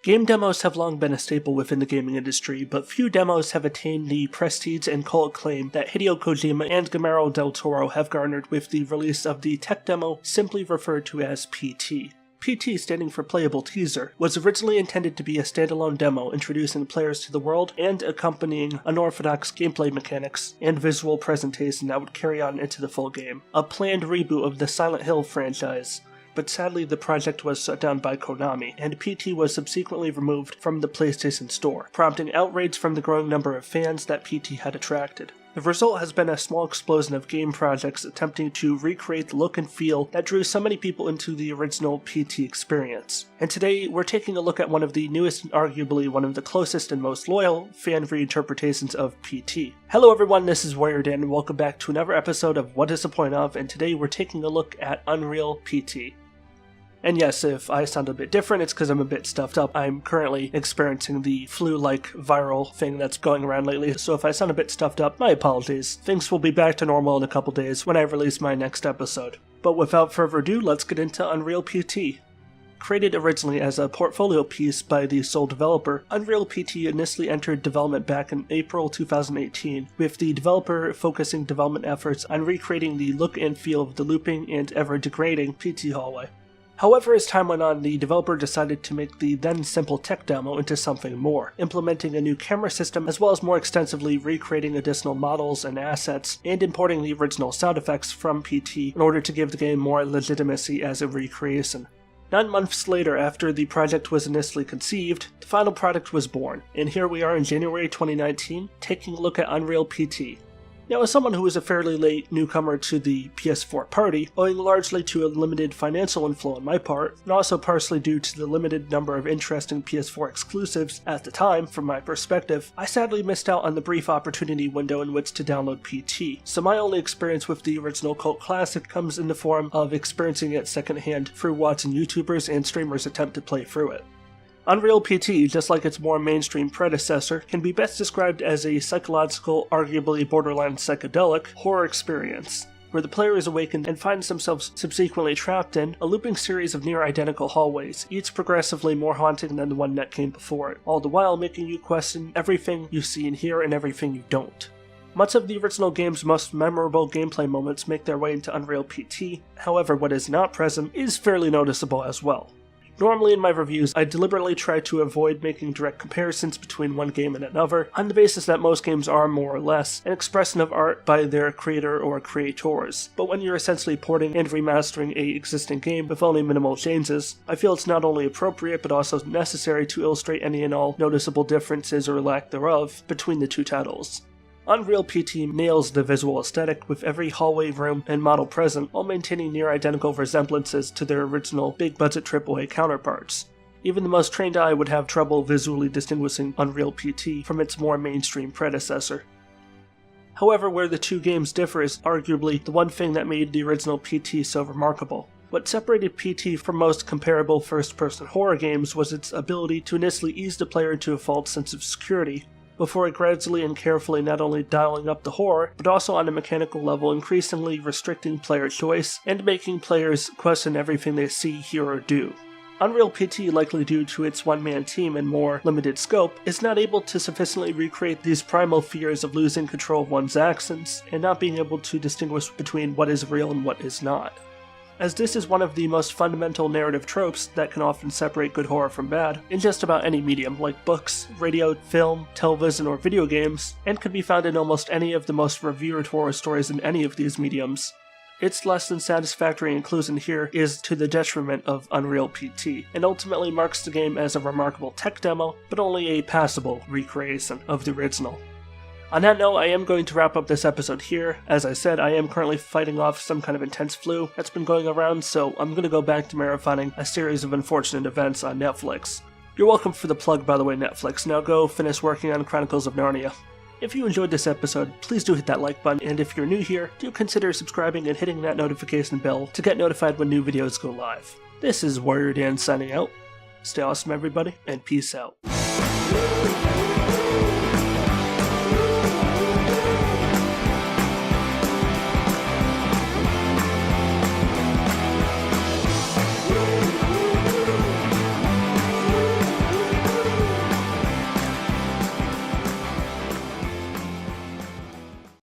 Game demos have long been a staple within the gaming industry, but few demos have attained the prestige and cult acclaim that Hideo Kojima and Guillermo del Toro have garnered with the release of the tech demo simply referred to as PT. PT, standing for Playable Teaser, was originally intended to be a standalone demo introducing players to the world and accompanying unorthodox gameplay mechanics and visual presentation that would carry on into the full game, a planned reboot of the Silent Hill franchise. But sadly the project was shut down by Konami, and PT was subsequently removed from the PlayStation Store, prompting outrage from the growing number of fans that PT had attracted. The result has been a small explosion of game projects attempting to recreate the look and feel that drew so many people into the original PT experience. And today we're taking a look at one of the newest and arguably one of the closest and most loyal fan reinterpretations of PT. Hello everyone, this is WarriorDan and welcome back to another episode of What is the Point Of, and today we're taking a look at Unreal PT. And yes, if I sound a bit different, it's because I'm a bit stuffed up. I'm currently experiencing the flu-like viral thing that's going around lately, so if I sound a bit stuffed up, my apologies. Things will be back to normal in a couple days when I release my next episode. But without further ado, let's get into Unreal PT. Created originally as a portfolio piece by the sole developer, Unreal PT initially entered development back in April 2018, with the developer focusing development efforts on recreating the look and feel of the looping and ever-degrading PT hallway. However, as time went on, the developer decided to make the then simple tech demo into something more, implementing a new camera system as well as more extensively recreating additional models and assets, and importing the original sound effects from PT in order to give the game more legitimacy as a recreation. 9 months later, after the project was initially conceived, the final product was born, and here we are in January 2019, taking a look at Unreal PT. Now, as someone who was a fairly late newcomer to the PS4 party, owing largely to a limited financial inflow on my part, and also partially due to the limited number of interesting PS4 exclusives at the time, from my perspective, I sadly missed out on the brief opportunity window in which to download PT, so my only experience with the original cult classic comes in the form of experiencing it secondhand through watching YouTubers and streamers attempt to play through it. Unreal PT, just like its more mainstream predecessor, can be best described as a psychological, arguably borderline psychedelic, horror experience, where the player is awakened and finds themselves subsequently trapped in a looping series of near-identical hallways, each progressively more haunting than the one that came before it, all the while making you question everything you see and hear and everything you don't. Much of the original game's most memorable gameplay moments make their way into Unreal PT, however what is not present is fairly noticeable as well. Normally in my reviews, I deliberately try to avoid making direct comparisons between one game and another, on the basis that most games are more or less an expression of art by their creator or creators. But when you're essentially porting and remastering a existing game with only minimal changes, I feel it's not only appropriate but also necessary to illustrate any and all noticeable differences or lack thereof between the two titles. Unreal PT nails the visual aesthetic with every hallway, room, and model present while maintaining near-identical resemblances to their original big-budget AAA counterparts. Even the most trained eye would have trouble visually distinguishing Unreal PT from its more mainstream predecessor. However, where the two games differ is arguably the one thing that made the original PT so remarkable. What separated PT from most comparable first-person horror games was its ability to initially ease the player into a false sense of security, before gradually and carefully not only dialing up the horror, but also on a mechanical level increasingly restricting player choice and making players question everything they see, hear, or do. Unreal PT, likely due to its one-man team and more limited scope, is not able to sufficiently recreate these primal fears of losing control of one's actions and not being able to distinguish between what is real and what is not. As this is one of the most fundamental narrative tropes that can often separate good horror from bad, in just about any medium, like books, radio, film, television, or video games, and can be found in almost any of the most revered horror stories in any of these mediums. Its less than satisfactory inclusion here is to the detriment of Unreal PT, and ultimately marks the game as a remarkable tech demo, but only a passable recreation of the original. On that note, I am going to wrap up this episode here. As I said, I am currently fighting off some kind of intense flu that's been going around, so I'm going to go back to marathoning a series of unfortunate events on Netflix. You're welcome for the plug, by the way, Netflix. Now go finish working on Chronicles of Narnia. If you enjoyed this episode, please do hit that like button, and if you're new here, do consider subscribing and hitting that notification bell to get notified when new videos go live. This is WarriorDan signing out. Stay awesome, everybody, and peace out.